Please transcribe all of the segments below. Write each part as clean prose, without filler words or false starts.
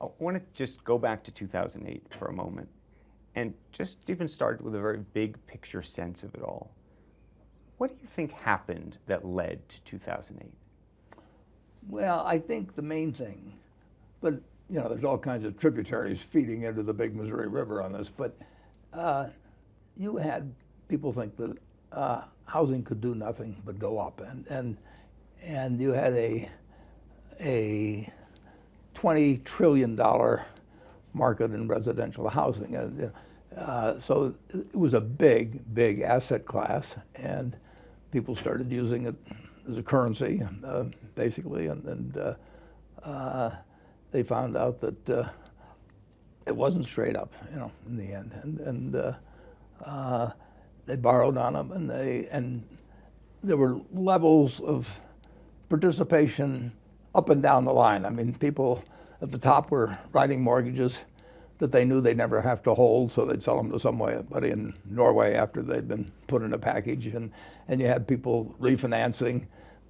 I want to just go back to 2008 for a moment and just even start with a very big picture sense of it all. What do you think happened that led to 2008? Well, I think the main thing, but there's all kinds of tributaries feeding into the big Missouri River on this, but you had people think that housing could do nothing but go up, and you had a $20 trillion market in residential housing. So it was a big asset class, and people started using it as a currency, basically, and they found out that it wasn't straight up, in the end, and they borrowed on them, and there were levels of participation up and down the line. I mean, people at the top were writing mortgages that they knew they'd never have to hold, so they'd sell them to somebody in Norway after they'd been put in a package, and you had people refinancing,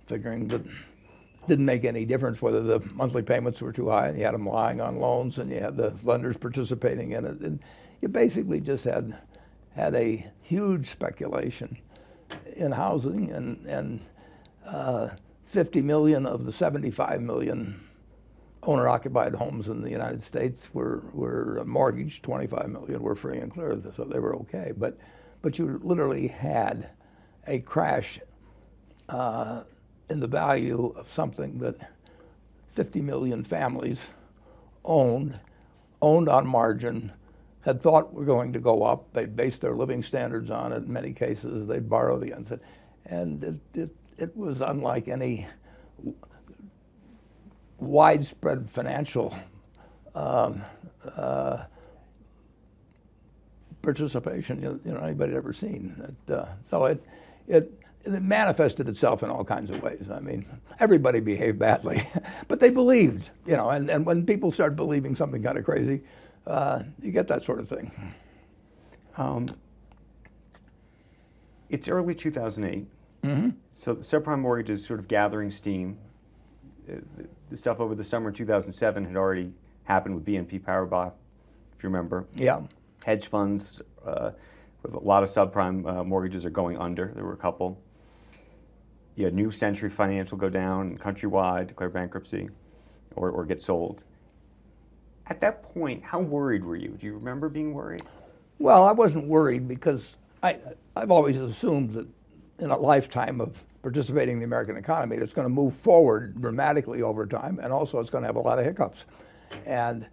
figuring that it didn't make any difference whether the monthly payments were too high, and you had them lying on loans, and you had the lenders participating in it, and you basically just had a huge speculation in housing, and 50 million of the 75 million owner-occupied homes in the United States were mortgaged. 25 million were free and clear, so they were okay. But you literally had a crash in the value of something that 50 million families owned on margin, had thought were going to go up. They'd based their living standards on it. In many cases, they'd borrowed against it. And it was unlike any widespread financial participation anybody had ever seen. So it manifested itself in all kinds of ways. I mean, everybody behaved badly, but they believed, and when people start believing something kind of crazy, you get that sort of thing. It's early 2008, Mm-hmm. so the subprime mortgage is sort of gathering steam. The stuff over the summer 2007 had already happened with BNP Paribas, if you remember. Yeah. Hedge funds with a lot of subprime mortgages are going under. There were a couple. You had New Century Financial go down, and Countrywide declare bankruptcy or get sold. At that point, how worried were you? Do you remember being worried? Well, I wasn't worried because I've always assumed that in a lifetime of participating in the American economy, it's going to move forward dramatically over time, and also it's going to have a lot of hiccups. And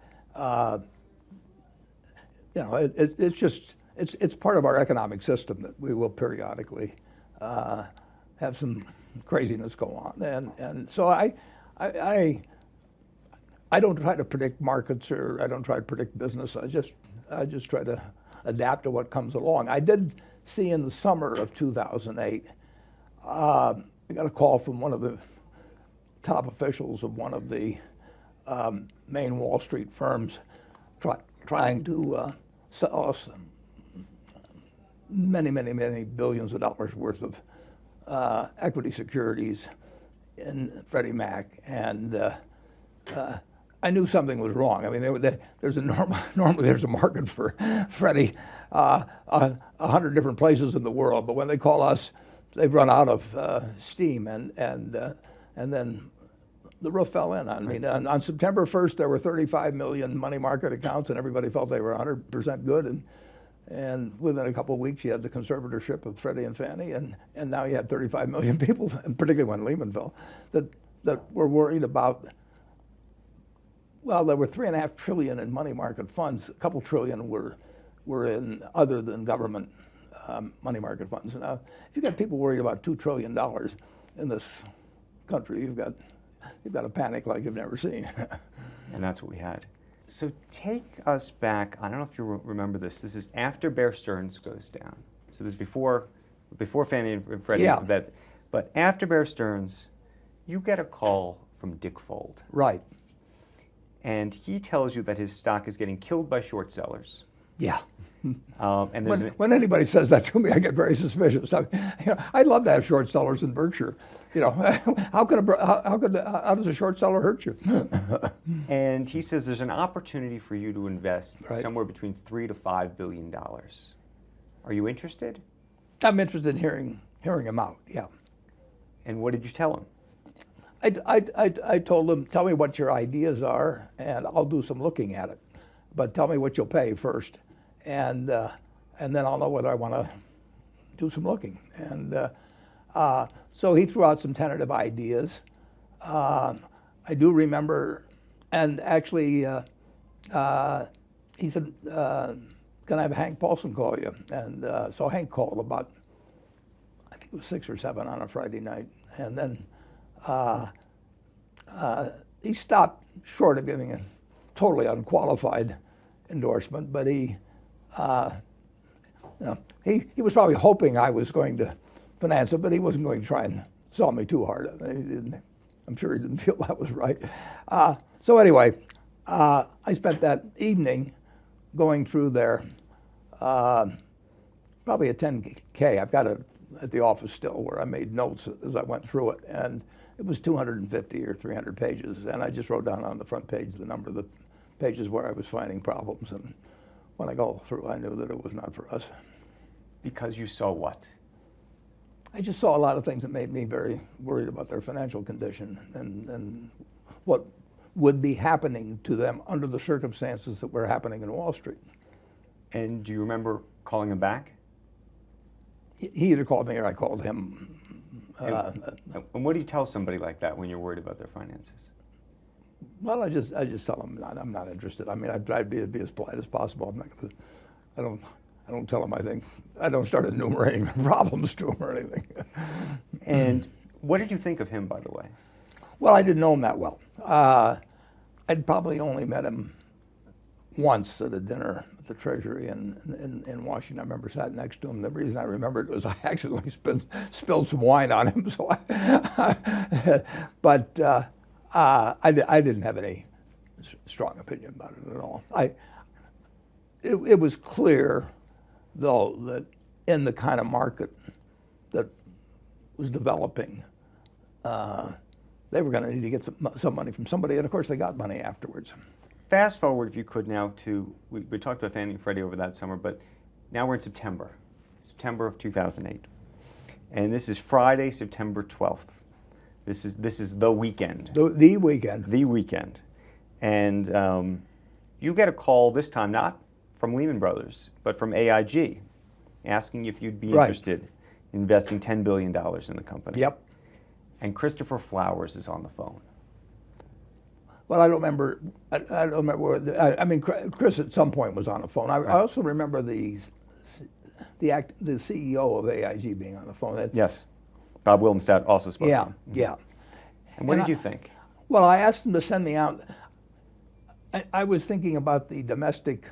it's part of our economic system that we will periodically have some craziness go on. And so I don't try to predict markets, or I don't try to predict business. I just try to adapt to what comes along. I did see in the summer of 2008, I got a call from one of the top officials of one of the main Wall Street firms trying to sell us many billions of dollars worth of equity securities in Freddie Mac, and I knew something was wrong. I mean, normally there's a market for Freddie 100 different places in the world, but when they call us, they've run out of steam, and then the roof fell in on me. On September 1st, there were 35 million money market accounts, and everybody felt they were 100% good. And within a couple of weeks, you had the conservatorship of Freddie and Fannie, and now you had 35 million people, and particularly when Lehman fell, that were worried about. Well, there were $3.5 trillion in money market funds. A couple trillion were in other than government money market funds. Now, if you've got people worried about $2 trillion in this country, you've got a panic like you've never seen. And that's what we had. So take us back. I don't know if you remember this. This is after Bear Stearns goes down. So this is before Fannie and Freddie. Yeah. But after Bear Stearns, you get a call from Dick Fold. Right. And he tells you that his stock is getting killed by short sellers. Yeah. And there's When anybody says that to me, I get very suspicious. I'd love to have short sellers in Berkshire. How does a short seller hurt you? and he says there's an opportunity for you to invest Right. somewhere between $3 to $5 billion. Are you interested? I'm interested in hearing him out. Yeah. And what did you tell him? I told him, tell me what your ideas are, and I'll do some looking at it. But tell me what you'll pay first, and then I'll know whether I want to do some looking. And so he threw out some tentative ideas. I do remember, and actually, he said, "Can I have Hank Paulson call you?" And so Hank called about, I think it was 6 or 7 on a Friday night, and then he stopped short of giving a totally unqualified endorsement, but he was probably hoping I was going to finance it, but he wasn't going to try and sell me too hard. I'm sure he didn't feel that was right. So anyway, I spent that evening going through there, probably a 10K. I've got it at the office still where I made notes as I went through it, and it was 250 or 300 pages, and I just wrote down on the front page the number of the pages where I was finding problems, and when I go through, I knew that it was not for us. Because you saw what? I just saw a lot of things that made me very worried about their financial condition and what would be happening to them under the circumstances that were happening in Wall Street. And do you remember calling him back? He either called me or I called him. And what do you tell somebody like that when you're worried about their finances? Well, I just tell them I'm not interested. I mean, I try to be as polite as possible. I'm not gonna, I don't tell them I don't start enumerating problems to them or anything. And what did you think of him, by the way? Well, I didn't know him that well. I'd probably only met him once at a dinner at the Treasury in Washington. I remember sat next to him. The reason I remember it was I accidentally spilled some wine on him. So, but I didn't have any strong opinion about it at all. It was clear, though, that in the kind of market that was developing, they were going to need to get some money from somebody, and of course they got money afterwards. Fast forward, if you could, now to, we talked about Fannie and Freddie over that summer, but now we're in September of 2008. And this is Friday, September 12th. This is the weekend. The weekend. The weekend. And you get a call this time, not from Lehman Brothers, but from AIG, asking if you'd be interested in investing $10 billion in the company. Yep. And Christopher Flowers is on the phone. Well, I don't remember. I don't remember. I mean, Chris at some point was on the phone. I also remember the CEO of AIG being on the phone. Yes, Bob Wildenstadt also spoke. Yeah, yeah. And what did you think? Well, I asked them to send me out. I was thinking about the domestic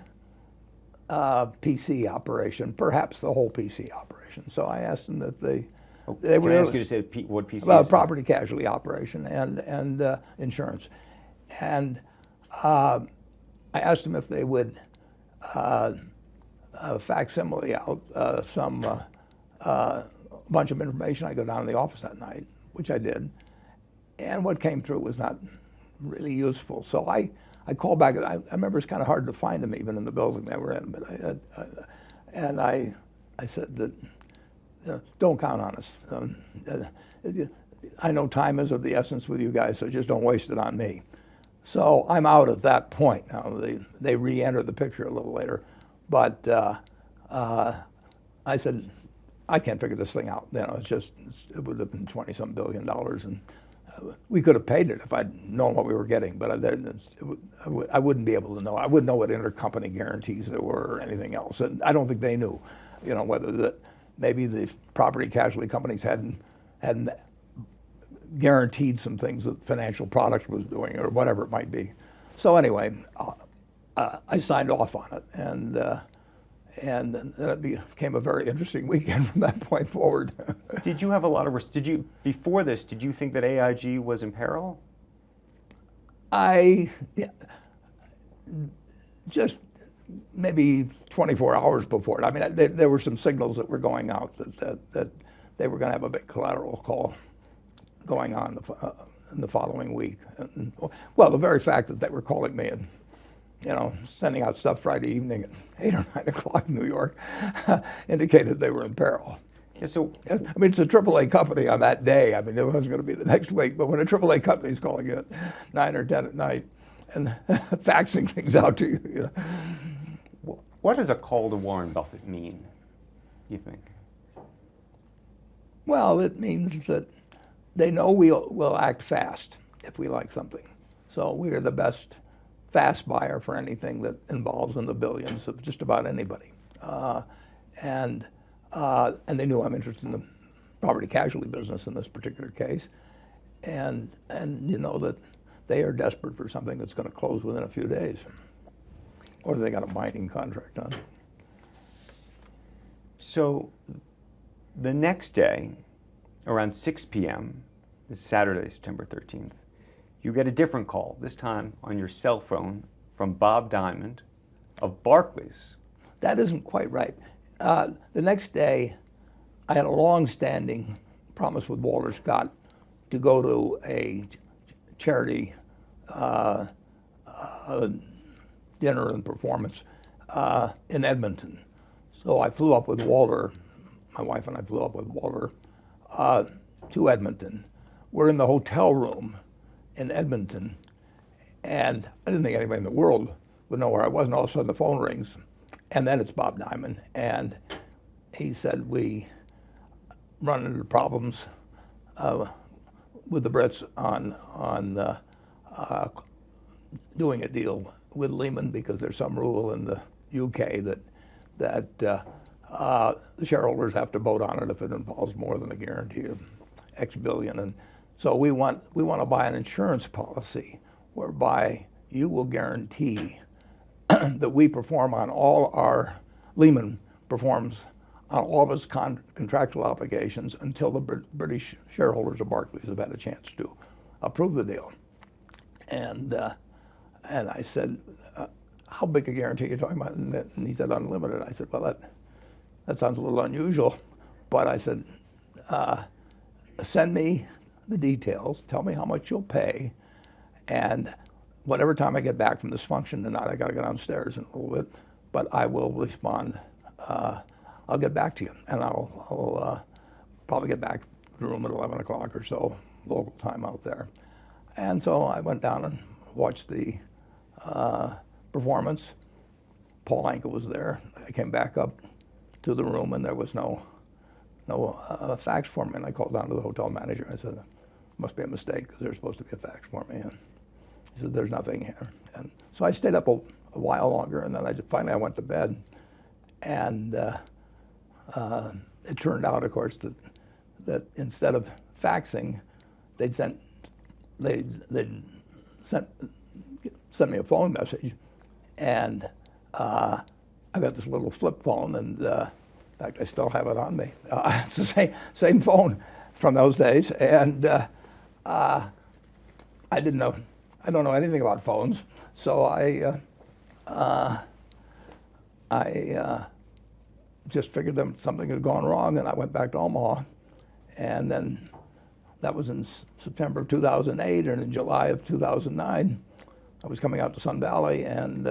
PC operation, perhaps the whole PC operation. So I asked them if they Can I ask you to say what PC well, is? property casualty operation and insurance. And I asked them if they would facsimile out some bunch of information. I go down to the office that night, which I did. And what came through was not really useful. So I called back. I remember it's kind of hard to find them even in the building they were in. But I said that don't count on us. I know time is of the essence with you guys, so just don't waste it on me. So I'm out at that point. Now they re-enter the picture a little later, but I said I can't figure this thing out. It would have been $20-some billion, and we could have paid it if I'd known what we were getting. But I wouldn't be able to know. I wouldn't know what intercompany guarantees there were or anything else, and I don't think they knew. Whether maybe the property casualty companies hadn't guaranteed some things that Financial Products was doing or whatever it might be. So anyway, I signed off on it, and it became a very interesting weekend from that point forward. Did you have a lot of before this, did you think that AIG was in peril? Just maybe 24 hours before it. I mean, there were some signals that were going out that they were going to have a big collateral call going on in the following week. And, well, the very fact that they were calling me and, sending out stuff Friday evening at 8 or 9 o'clock in New York indicated they were in peril. Yeah, so I mean, it's a AAA company on that day. I mean, it wasn't going to be the next week, but when a AAA company is calling you at 9 or 10 at night and faxing things out to you, what does a call to Warren Buffett mean, you think? Well, it means that they know we'll act fast if we like something. So we are the best fast buyer for anything that involves in the billions of just about anybody. And they knew I'm interested in the property casualty business in this particular case. And that they are desperate for something that's going to close within a few days. Or they got a binding contract on. So the next day, around 6 p.m., this is Saturday, September 13th, you get a different call, this time on your cell phone, from Bob Diamond of Barclays. That isn't quite right. The next day, I had a long-standing promise with Walter Scott to go to a charity dinner and performance in Edmonton. So I flew up with Walter, my wife and I flew up with Walter to Edmonton. We're in the hotel room in Edmonton, and I didn't think anybody in the world would know where I was, and all of a sudden the phone rings, and then it's Bob Diamond, and he said, we run into problems with the Brits on doing a deal with Lehman because there's some rule in the UK that the shareholders have to vote on it if it involves more than a guarantee of X billion. And so we want to buy an insurance policy whereby you will guarantee that we perform on all our, Lehman performs on all of its contractual obligations until the British shareholders of Barclays have had a chance to approve the deal. And I said, how big a guarantee are you talking about? And he said, unlimited. I said, well, that sounds a little unusual. But I said, send me the details, tell me how much you'll pay, and whatever time I get back from this function tonight, I got to go downstairs in a little bit, but I will respond. I'll get back to you, and I'll probably get back to the room at 11 o'clock or so, local time out there. And so I went down and watched the performance. Paul Anka was there. I came back up to the room, and there was no fax for me. And I called down to the hotel manager. I said, must be a mistake because there's supposed to be a fax for me. And he said, there's nothing here. And so I stayed up a while longer, and then finally I went to bed. And it turned out, of course, that instead of faxing, they'd sent me a phone message, and I got this little flip phone, and in fact, I still have it on me. It's the same phone from those days, and I don't know anything about phones, so I just figured that something had gone wrong, and I went back to Omaha, and then that was in September of 2008, and in July of 2009, I was coming out to Sun Valley, and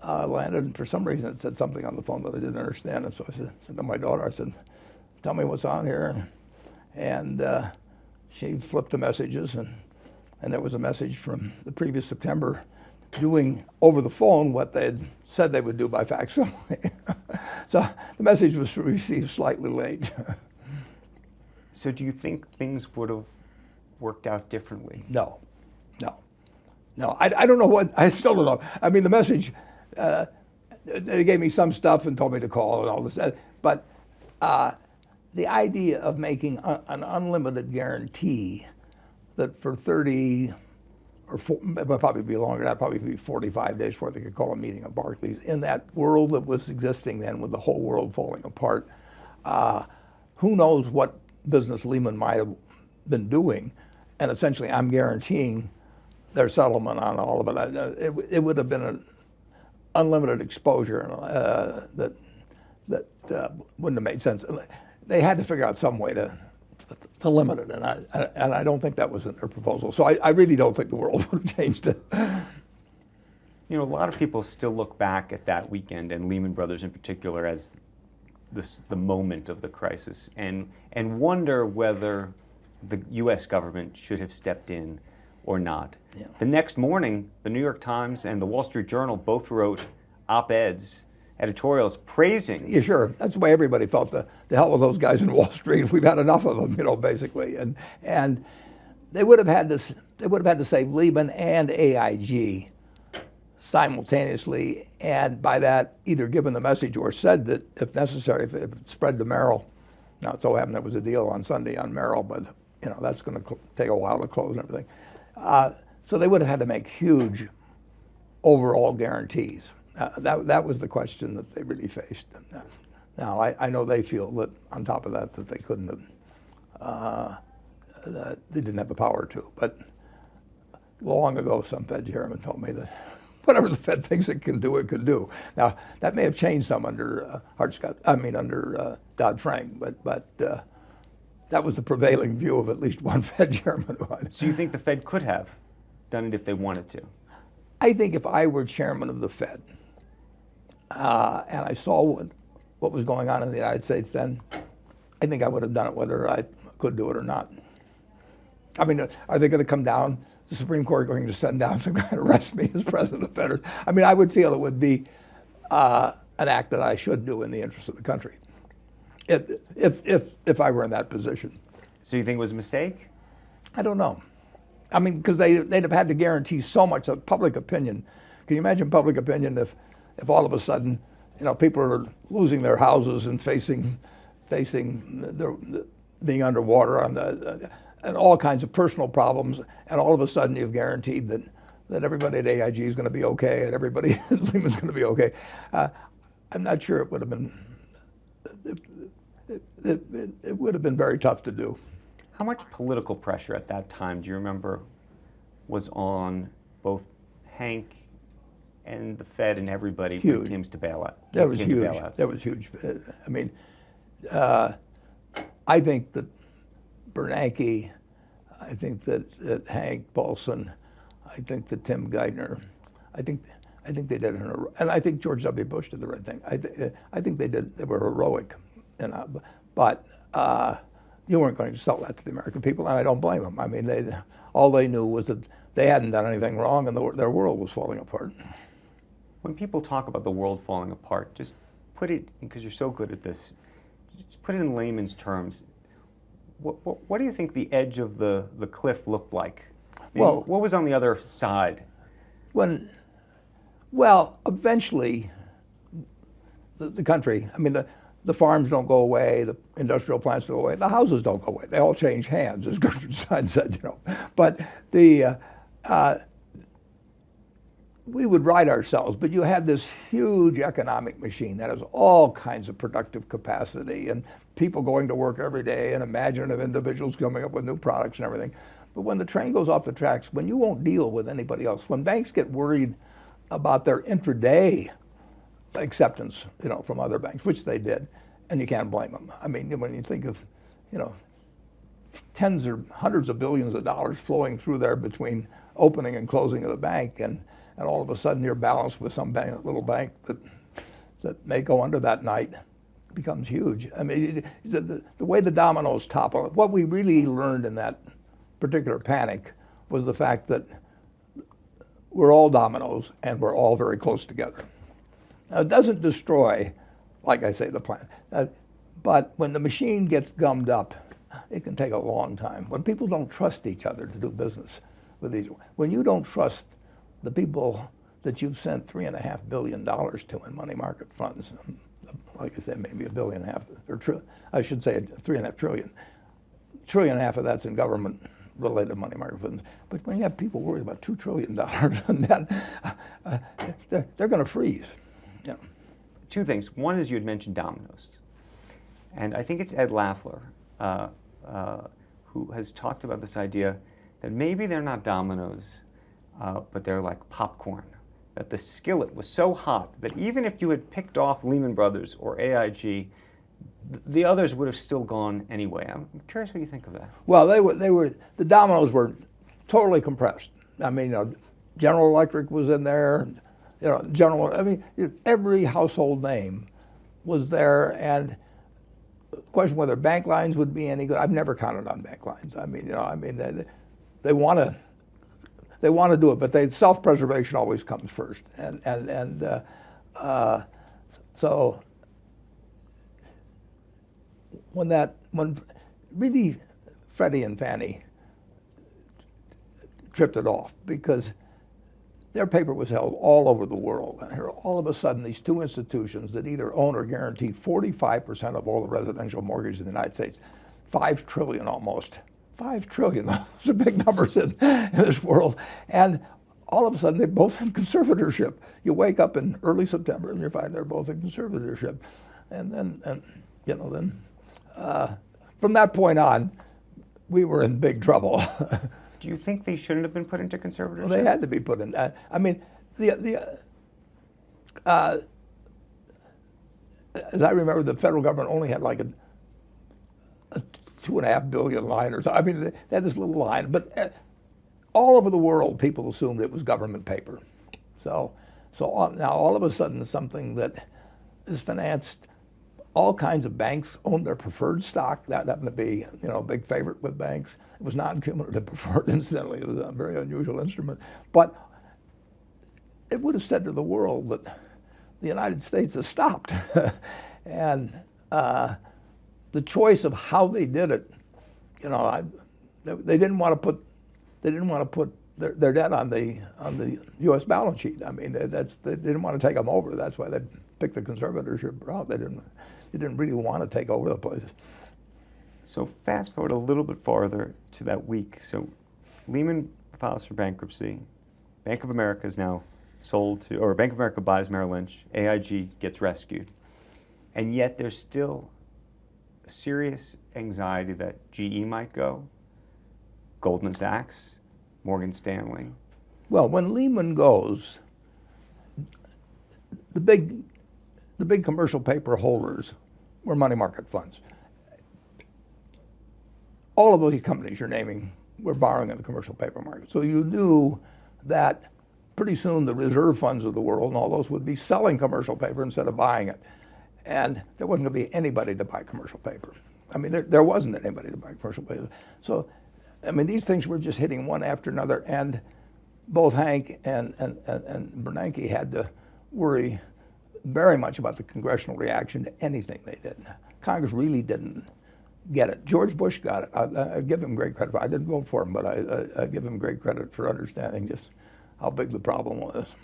landed, and for some reason it said something on the phone that I didn't understand, and so I said to my daughter, I said, tell me what's on here, and she flipped the messages, and there was a message from the previous September doing over the phone what they had said they would do by facsimile. So the message was received slightly late. So do you think things would have worked out differently? No. I don't know what, I still don't know. I mean, the message, they gave me some stuff and told me to call and all this, but the idea of making an unlimited guarantee that for 30 or it would probably be longer, that'd probably be 45 days before they could call a meeting at Barclays. In that world that was existing then with the whole world falling apart, who knows what business Lehman might have been doing, and essentially I'm guaranteeing their settlement on all of it. It would have been unlimited exposure that wouldn't have made sense. They had to figure out some way to limit it, and I don't think that was in their proposal. So I really don't think the world would have changed it. You know, a lot of people still look back at that weekend and Lehman Brothers in particular as the moment of the crisis, and wonder whether the U.S. government should have stepped in or not. Yeah. The next morning, the New York Times and the Wall Street Journal both wrote op-eds, editorials praising. Yeah, sure. That's the way everybody felt. The hell with those guys in Wall Street. We've had enough of them, basically. And they would have had to. They would have had to save Lehman and AIG simultaneously, and by that either given the message or said that if necessary, if it spread to Merrill. Now it so happened there was a deal on Sunday on Merrill, but that's going to take a while to close and everything. So they would have had to make huge overall guarantees. That was the question that they really faced. Now I know they feel that on top of that they couldn't have, that they didn't have the power to. But long ago, some Fed chairman told me that whatever the Fed thinks it can do, it could do. Now that may have changed some under under Dodd-Frank, but that was the prevailing view of at least one Fed chairman. So you think the Fed could have done it if they wanted to? I think if I were chairman of the Fed and I saw what was going on in the United States then, I think I would have done it whether I could do it or not. I mean, are they going to come down? The Supreme Court going to send down some guy to arrest me as president of the Fed? I mean, I would feel it would be an act that I should do in the interest of the country, if I were in that position. So you think it was a mistake? I don't know. I mean, because they'd have had to guarantee so much of public opinion. Can you imagine public opinion if all of a sudden, people are losing their houses and facing being underwater and all kinds of personal problems, and all of a sudden you've guaranteed that everybody at AIG is going to be okay and everybody at Lehman's going to be okay. I'm not sure it would have been. It would have been very tough to do. How much political pressure at that time, do you remember, was on both Hank and the Fed and everybody when it came to bailout? That was huge. That was huge. I mean, I think that Bernanke, I think that Hank Paulson, I think that Tim Geithner, I think they did it and I think George W. Bush did the right thing. I think they were heroic, but you weren't going to sell that to the American people, and I don't blame them. I mean, all they knew was that they hadn't done anything wrong, and their world was falling apart. When people talk about the world falling apart, just put it, because you're so good at this, just put it in layman's terms. What do you think the edge of the cliff looked like? Well, what was on the other side? Eventually, the country, I mean, the farms don't go away, the industrial plants don't go away, the houses don't go away. They all change hands, as Gertrude Stein said, But we would right ourselves, but you had this huge economic machine that has all kinds of productive capacity and people going to work every day and imaginative individuals coming up with new products and everything. But when the train goes off the tracks, when you won't deal with anybody else, when banks get worried about their intraday acceptance, from other banks, which they did, and you can't blame them. I mean, when you think of, tens or hundreds of billions of dollars flowing through there between opening and closing of the bank, and all of a sudden you're balanced with some little bank that may go under that night, becomes huge. I mean, the way the dominoes topple, what we really learned in that particular panic was the fact that we're all dominoes and we're all very close together. Now, it doesn't destroy, like I say, the plant. But when the machine gets gummed up, it can take a long time. When people don't trust each other to do business with these, when you don't trust the people that you've sent $3.5 billion to in money market funds, like I said, maybe $1.5 billion, or I should say $3.5 trillion. $1.5 trillion of that's in government-related money market funds. But when you have people worried about $2 trillion on that, they're going to freeze. Yeah. Two things. One is you had mentioned dominoes. And I think it's Ed Lafler who has talked about this idea that maybe they're not dominoes, but they're like popcorn. that the skillet was so hot that even if you had picked off Lehman Brothers or AIG, the others would have still gone anyway. I'm curious what you think of that. Well, the dominoes were totally compressed. I mean, General Electric was in there, every household name was there, and the question whether bank lines would be any good, I've never counted on bank lines. They want to do it, but self-preservation always comes first, so when really Freddie and Fannie tripped it off, because their paper was held all over the world. And here, all of a sudden, these two institutions that either own or guarantee 45% of all the residential mortgages in the United States, $5 trillion almost. $5 trillion, those are big numbers in this world. And all of a sudden, they both have conservatorship. You wake up in early September and you find they're both in conservatorship. And then from that point on, we were in big trouble. Do you think they shouldn't have been put into conservatorship? Well, they had to be put in. As I remember, the federal government only had like a $2.5 billion line or something. I mean, they had this little line, but all over the world, people assumed it was government paper. So now all of a sudden, something that is financed, all kinds of banks owned their preferred stock. That happened to be, a big favorite with banks. It was non-cumulative preferred, incidentally. It was a very unusual instrument. But it would have said to the world that the United States has stopped. And the choice of how they did it, they didn't want to put their debt on the U.S. balance sheet. I mean, they didn't want to take them over. That's why they picked the conservatorship route. They didn't really want to take over the place. So fast forward a little bit farther to that week. So Lehman files for bankruptcy. Bank of America is now sold to, or Bank of America buys Merrill Lynch. AIG gets rescued. And yet there's still serious anxiety that GE might go, Goldman Sachs, Morgan Stanley. Well, when Lehman goes, the big commercial paper holders were money market funds. All of those companies you're naming were borrowing in the commercial paper market. So you knew that pretty soon the reserve funds of the world and all those would be selling commercial paper instead of buying it. And there wasn't going to be anybody to buy commercial paper. I mean, there wasn't anybody to buy commercial paper. So, I mean, these things were just hitting one after another. And both Hank and Bernanke had to worry very much about the congressional reaction to anything they did. Congress really didn't get it. George Bush got it. I give him great credit. I didn't vote for him, but I give him great credit for understanding just how big the problem was.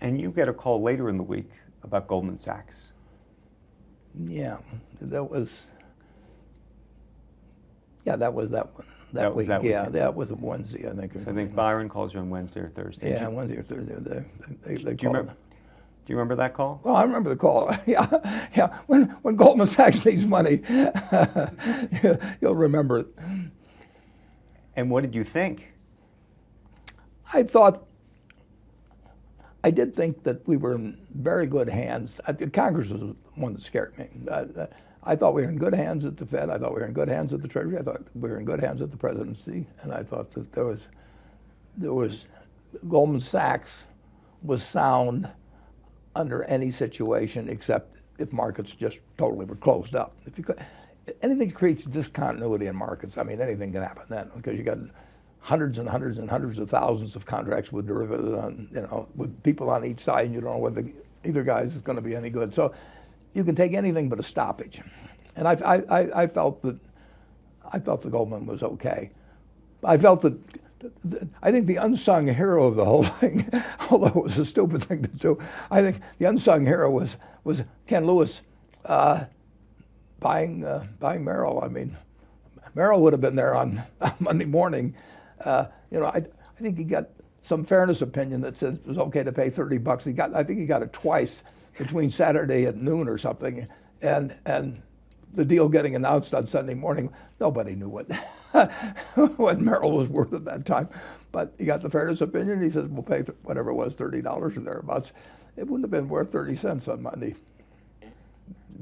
And you get a call later in the week about Goldman Sachs. Yeah, that was that one. That week. That yeah, weekend. That was a Wednesday, I think. So I think Byron calls you on Wednesday or Thursday. Yeah, Wednesday or Thursday. They Do you remember that call? Well, I remember the call. Yeah. When Goldman Sachs needs money, you'll remember it. And what did you think? I did think that we were in very good hands. Congress was the one that scared me. I thought we were in good hands at the Fed. I thought we were in good hands at the Treasury. I thought we were in good hands at the presidency. And I thought that there was Goldman Sachs was sound under any situation except if markets just totally were closed up. Anything that creates discontinuity in markets, I mean, anything can happen then, because you got hundreds and hundreds and hundreds of thousands of contracts with derivatives on, with people on each side, and you don't know whether either guy's is going to be any good. So you can take anything but a stoppage. And I felt that the Goldman was okay. I think the unsung hero of the whole thing, although it was a stupid thing to do, I think the unsung hero was Ken Lewis buying Merrill. I mean, Merrill would have been there on Monday morning. I think he got some fairness opinion that said it was okay to pay $30. I think he got it twice between Saturday at noon or something, and the deal getting announced on Sunday morning. Nobody knew what Merrill was worth at that time, But he got the fairness opinion. He says, we'll pay whatever it was, $30 or thereabouts. It wouldn't have been worth 30 cents on Monday.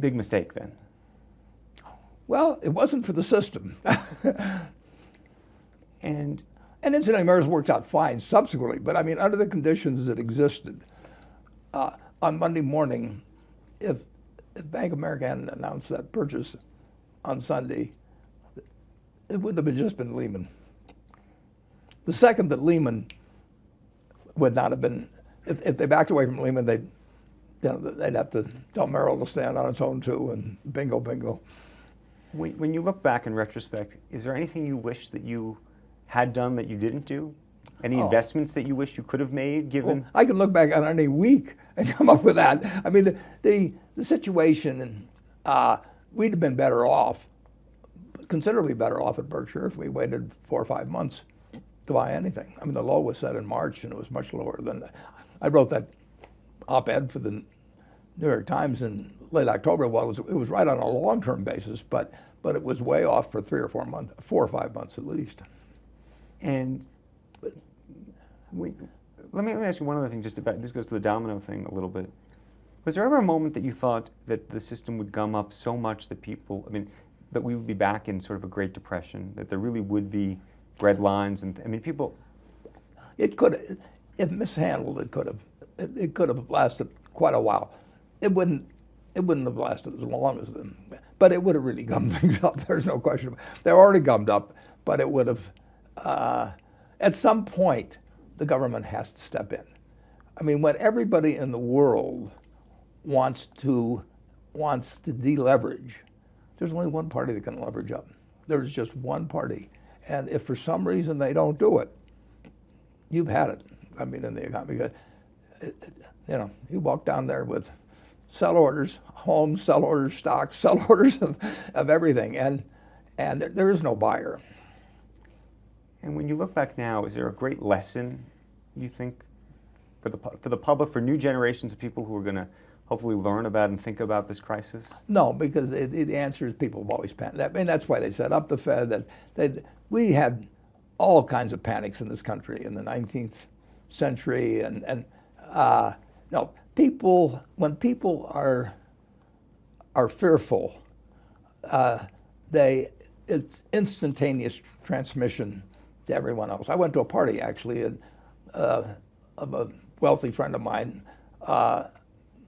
Big mistake then. Well, it wasn't for the system. And incidentally, MERS worked out fine subsequently. But I mean, under the conditions that existed, on Monday morning, if Bank of America hadn't announced that purchase on Sunday, it wouldn't have just been Lehman. The second that Lehman would not have been, if they backed away from Lehman, they'd have to tell Merrill to stand on its own too, and bingo, bingo. when you look back in retrospect, is there anything you wish that you had done that you didn't do? Any investments that you wish you could have made, given? Well, I can look back on any week and come up with that. I mean, the situation, we'd have been better off, considerably better off at Berkshire if we waited 4 or 5 months to buy anything. I mean, the low was set in March, and it was much lower than that. I wrote that op-ed for the New York Times in late October. Well, it was right on a long-term basis, but it was way off for 3 or 4 months, 4 or 5 months at least. And let me ask you one other thing just about, this goes to the domino thing a little bit. Was there ever a moment that you thought that the system would gum up so much that people, I mean, that we would be back in sort of a Great Depression, that there really would be red lines and, I mean, people... It could, if mishandled, it could have lasted quite a while. It wouldn't have lasted as long as them, but it would have really gummed things up. There's no question. They're already gummed up, but it would have, at some point, the government has to step in. I mean, when everybody in the world wants to deleverage, there's only one party that can leverage up. There's just one party. And if for some reason they don't do it, you've had it. I mean, in the economy, you walk down there with sell orders, homes, sell orders, stocks, sell orders of everything, and there is no buyer. And when you look back now, is there a great lesson, you think, for the public, for new generations of people who are going to hopefully learn about and think about this crisis? No, because the answer is people have always panicked. I mean, that's why they set up the Fed. We had all kinds of panics in this country in the 19th century, and no, when people are fearful, it's instantaneous transmission to everyone else. I went to a party actually of a wealthy friend of mine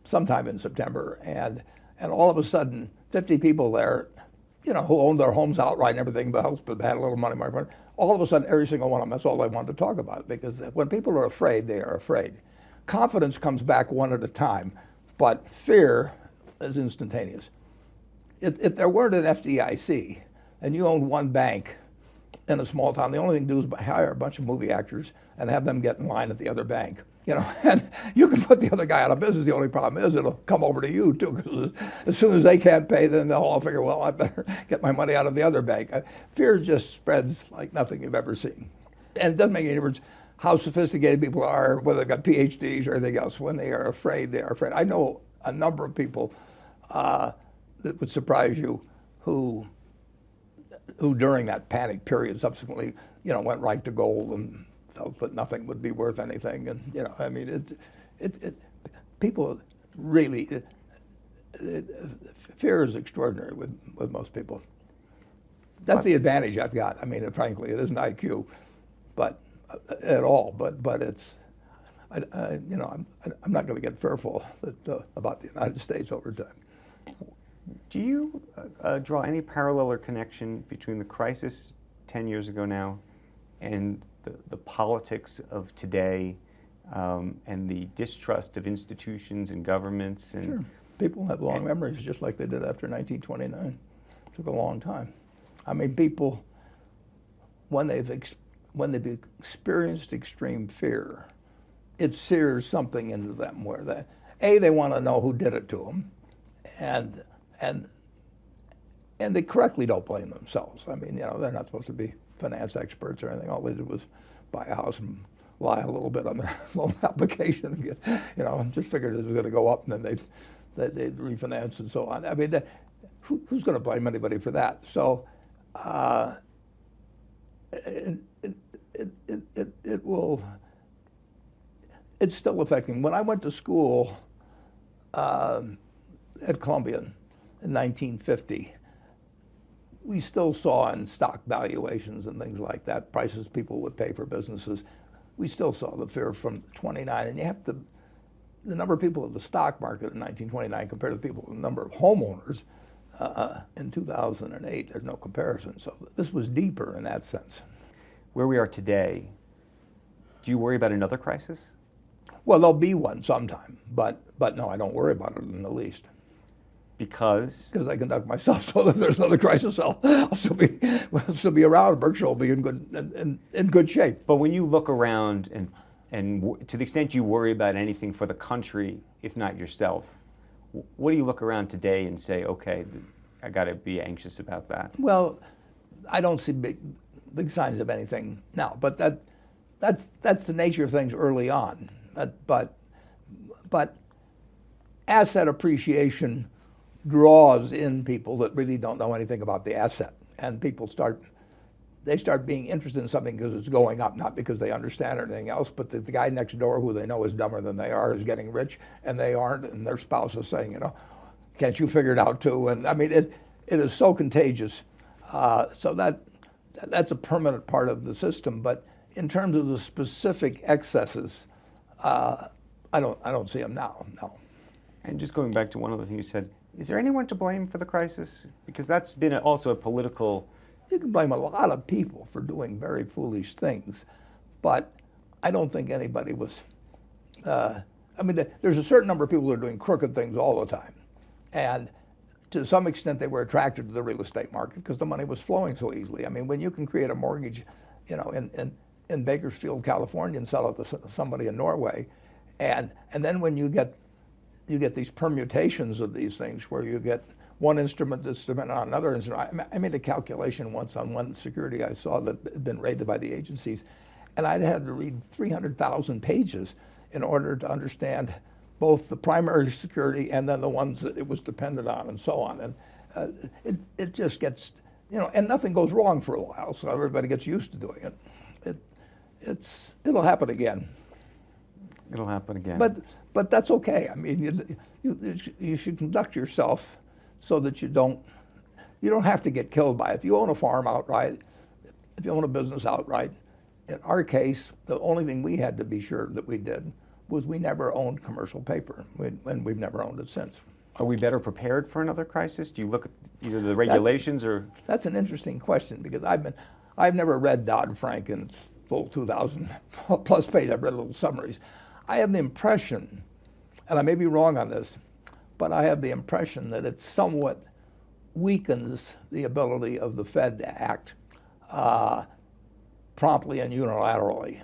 sometime in September, and all of a sudden 50 people there, who owned their homes outright and everything else, but had a little money. All of a sudden, every single one of them, that's all they wanted to talk about, because when people are afraid, they are afraid. Confidence comes back one at a time, but fear is instantaneous. If there weren't an FDIC and you owned one bank in a small town, the only thing to do is hire a bunch of movie actors and have them get in line at the other bank. And you can put the other guy out of business. The only problem is it'll come over to you too, because as soon as they can't pay, then they'll all figure, well, I better get my money out of the other bank. Fear just spreads like nothing you've ever seen. And it doesn't make any difference how sophisticated people are, whether they've got PhDs or anything else. When they are afraid, they are afraid. I know a number of people that would surprise you who during that panic period subsequently, went right to gold and felt that nothing would be worth anything. And, I mean, people really, fear is extraordinary with most people. That's the advantage I've got. I mean, frankly, it isn't IQ, but at all. But it's, I'm not going to get fearful about the United States over time. Do you draw any parallel or connection between the crisis 10 years ago now and the politics of today, and the distrust of institutions and governments? And sure. People have long memories, just like they did after 1929. It took a long time. I mean, people, when they've experienced extreme fear, it sears something into them where they want to know who did it to them, and they correctly don't blame themselves. I mean, they're not supposed to be finance experts or anything. All they did was buy a house and lie a little bit on their loan application and get, just figured it was going to go up, and then they'd refinance and so on. I mean, who's going to blame anybody for that? So it will, it's still affecting. When I went to school at Columbia in 1950, we still saw in stock valuations and things like that, prices people would pay for businesses, we still saw the fear from 29. And you have to, the number of people in the stock market in 1929 compared to the people, the number of homeowners in 2008, there's no comparison. So this was deeper in that sense. Where we are today, do you worry about another crisis? Well, there'll be one sometime, but no, I don't worry about it in the least. Because I conduct myself so that if there's another crisis, I'll still be around. Berkshire will be in good shape. But when you look around and to the extent you worry about anything for the country, if not yourself, what do you look around today and say, okay, I got to be anxious about that? Well, I don't see big signs of anything now, but that's the nature of things early on. But asset appreciation draws in people that really don't know anything about the asset, and people start being interested in something because it's going up, not because they understand anything else, but the guy next door who they know is dumber than they are is getting rich, and they aren't, and their spouse is saying, can't you figure it out too? And I mean, it is so contagious. So that's a permanent part of the system. But in terms of the specific excesses, I don't see them now. No. And just going back to one other thing you said, is there anyone to blame for the crisis? Because that's been also a political... You can blame a lot of people for doing very foolish things, but I don't think anybody was... I mean, there's a certain number of people who are doing crooked things all the time. And to some extent, they were attracted to the real estate market because the money was flowing so easily. I mean, when you can create a mortgage, in Bakersfield, California, and sell it to somebody in Norway, and then when you get these permutations of these things where you get one instrument that's dependent on another instrument. I made a calculation once on one security I saw that had been raided by the agencies, and I'd had to read 300,000 pages in order to understand both the primary security and then the ones that it was dependent on and so on. And it just gets, and nothing goes wrong for a while, so everybody gets used to doing it. It'll happen again. It'll happen again. But that's okay. I mean, you should conduct yourself so that you don't have to get killed by it. If you own a farm outright, if you own a business outright, in our case, the only thing we had to be sure that we did was we never owned commercial paper, and we've never owned it since. Are we better prepared for another crisis? Do you look at either the regulations or? That's an interesting question because I've never read Dodd-Frank in its full 2,000 plus page. I've read little summaries. I have the impression, and I may be wrong on this, but I have the impression that it somewhat weakens the ability of the Fed to act promptly and unilaterally.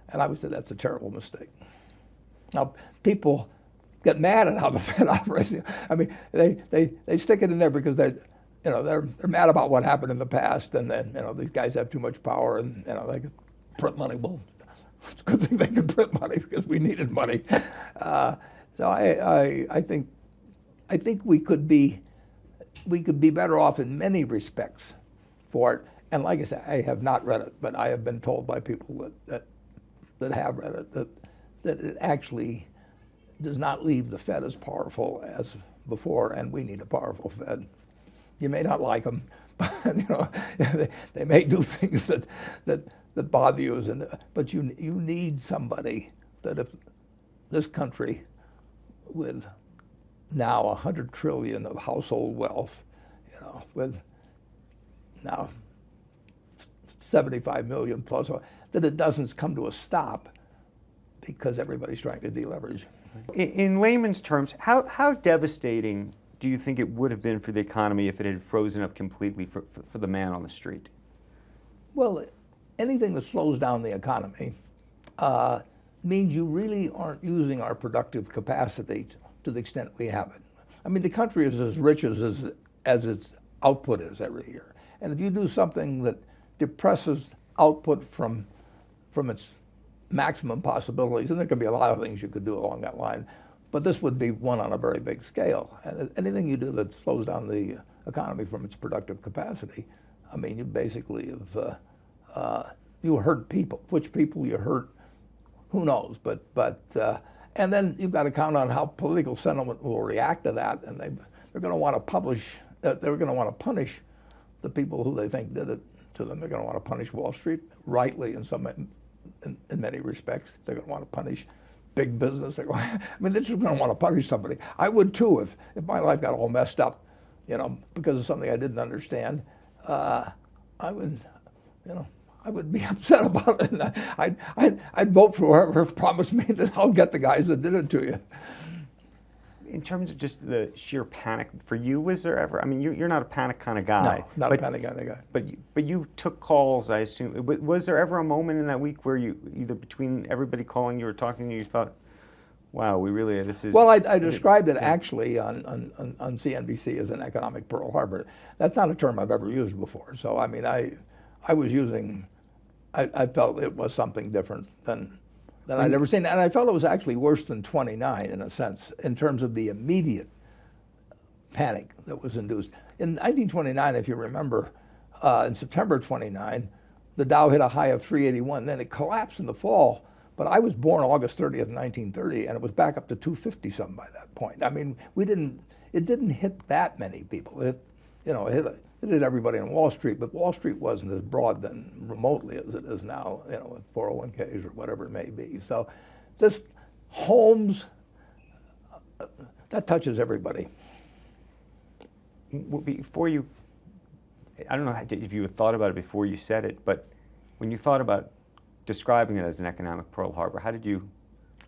And I would say that's a terrible mistake. Now, people get mad at how the Fed operates. I mean, they stick it in there because they're mad about what happened in the past, and then these guys have too much power, and they could print money. Well, it's a good thing they could print money because we needed money. So I think we could be better off in many respects for it. And like I said, I have not read it, but I have been told by people that have read it that it actually does not leave the Fed as powerful as before, and we need a powerful Fed. You may not like them, but they may do things that bother you, but you need somebody that if this country with now 100 trillion of household wealth, with now 75 million plus, that it doesn't come to a stop because everybody's trying to deleverage. In layman's terms, how devastating do you think it would have been for the economy if it had frozen up completely for the man on the street? Well, anything that slows down the economy means you really aren't using our productive capacity to the extent we have it. I mean, the country is as rich as its output is every year. And if you do something that depresses output from its maximum possibilities, and there can be a lot of things you could do along that line, but this would be one on a very big scale. And anything you do that slows down the economy from its productive capacity, I mean, you basically have you hurt people. Which people you hurt, who knows? And then you've got to count on how political sentiment will react to that, and they're going to want to they're going to want to punish the people who they think did it to them. They're going to want to punish Wall Street, rightly in many respects. They're going to want to punish big business. They're going to want to punish somebody. I would too if my life got all messed up, because of something I didn't understand. I would be upset about it. And I'd vote for whoever promised me that I'll get the guys that did it to you. In terms of just the sheer panic, for you, was there ever, I mean, you're not a panic kind of guy. No, not a panic kind of guy. But you took calls, I assume. Was there ever a moment in that week where you, either between everybody calling you or talking to you, you thought, wow, this is... Well, I described it actually on CNBC as an economic Pearl Harbor. That's not a term I've ever used before. So, I mean, I was using, I felt it was something different than I'd ever seen. And I felt it was actually worse than 29 in a sense, in terms of the immediate panic that was induced. In 1929, if you remember, in September 29, the Dow hit a high of 381. Then it collapsed in the fall. But I was born August 30th, 1930, and it was back up to 250 something by that point. I mean, it didn't hit that many people. It hit everybody on Wall Street, but Wall Street wasn't as broad then remotely as it is now, with 401ks or whatever it may be. So this homes, that touches everybody. Before you, I don't know if you had thought about it before you said it, but when you thought about describing it as an economic Pearl Harbor, how did you?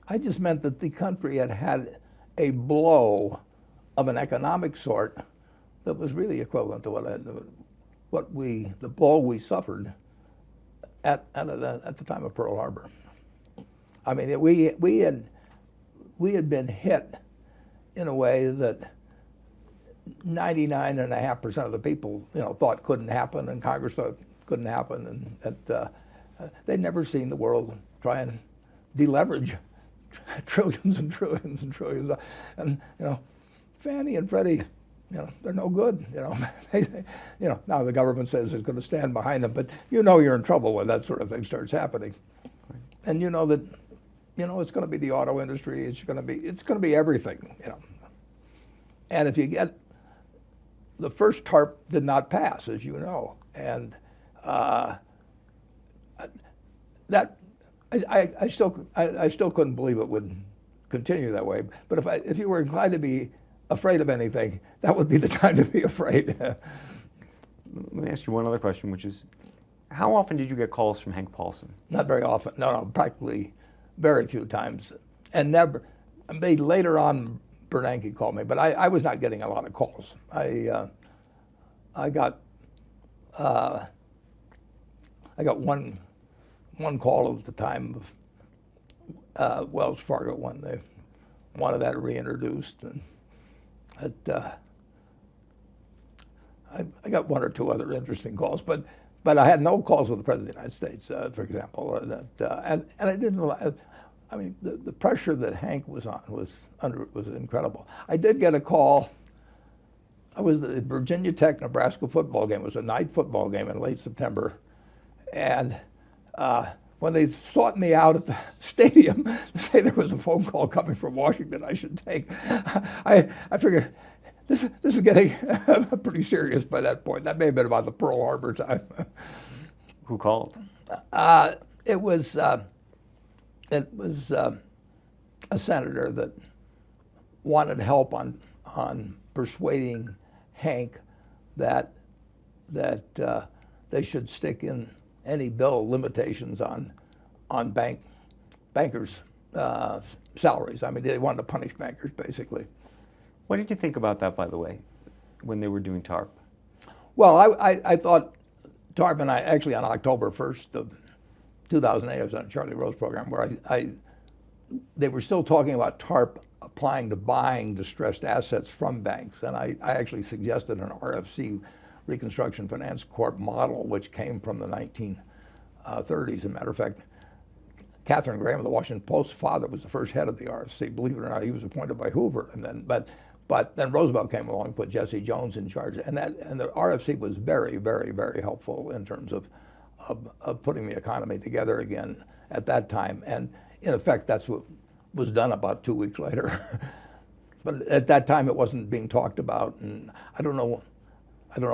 I just meant that the country had had a blow of an economic sort that was really equivalent to the blow we suffered at the time of Pearl Harbor. I mean, we had been hit in a way that 99.5% of the people thought couldn't happen, and Congress thought couldn't happen, and that they'd never seen the world try and deleverage trillions and trillions and trillions, and Fannie and Freddie. They're no good. Now the government says it's going to stand behind them, but you're in trouble when that sort of thing starts happening, and that it's going to be the auto industry. It's going to be everything. And if you get the first TARP did not pass, as you know, and that I still couldn't believe it would continue that way. But if you were inclined to be afraid of anything, that would be the time to be afraid. Let me ask you one other question, which is, how often did you get calls from Hank Paulson? Not very often. No, practically very few times. And never. Later on, Bernanke called me, but I was not getting a lot of calls. I got one call at the time of Wells Fargo when they wanted that reintroduced, and I got one or two other interesting calls, but I had no calls with the President of the United States, for example, and I didn't. I mean, the pressure that Hank was on was incredible. I did get a call. I was at the Virginia Tech Nebraska football game. It was a night football game in late September, and when they sought me out at the stadium to say there was a phone call coming from Washington I should take, I figured this is getting pretty serious by that point. That may have been about the Pearl Harbor time. Who called? It was a senator that wanted help on persuading Hank that they should stick in any bill limitations on bankers' salaries. I mean, they wanted to punish bankers, basically. What did you think about that, by the way, when they were doing TARP? Well, I thought TARP, and I actually on October 1st of 2008, I was on a Charlie Rose program where they were still talking about TARP applying to buying distressed assets from banks, and I actually suggested an RFC, Reconstruction Finance Corp model, which came from the 1930s. As a matter of fact, Catherine Graham of the Washington Post's father was the first head of the RFC. Believe it or not, he was appointed by Hoover, and then but then Roosevelt came along and put Jesse Jones in charge, and the RFC was very, very, very helpful in terms of of putting the economy together again at that time. And in effect, that's what was done about 2 weeks later. But at that time, it wasn't being talked about, and I don't know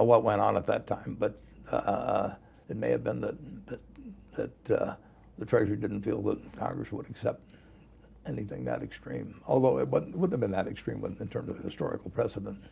what went on at that time. But it may have been that the Treasury didn't feel that Congress would accept anything that extreme. Although it wouldn't have been that extreme in terms of historical precedent.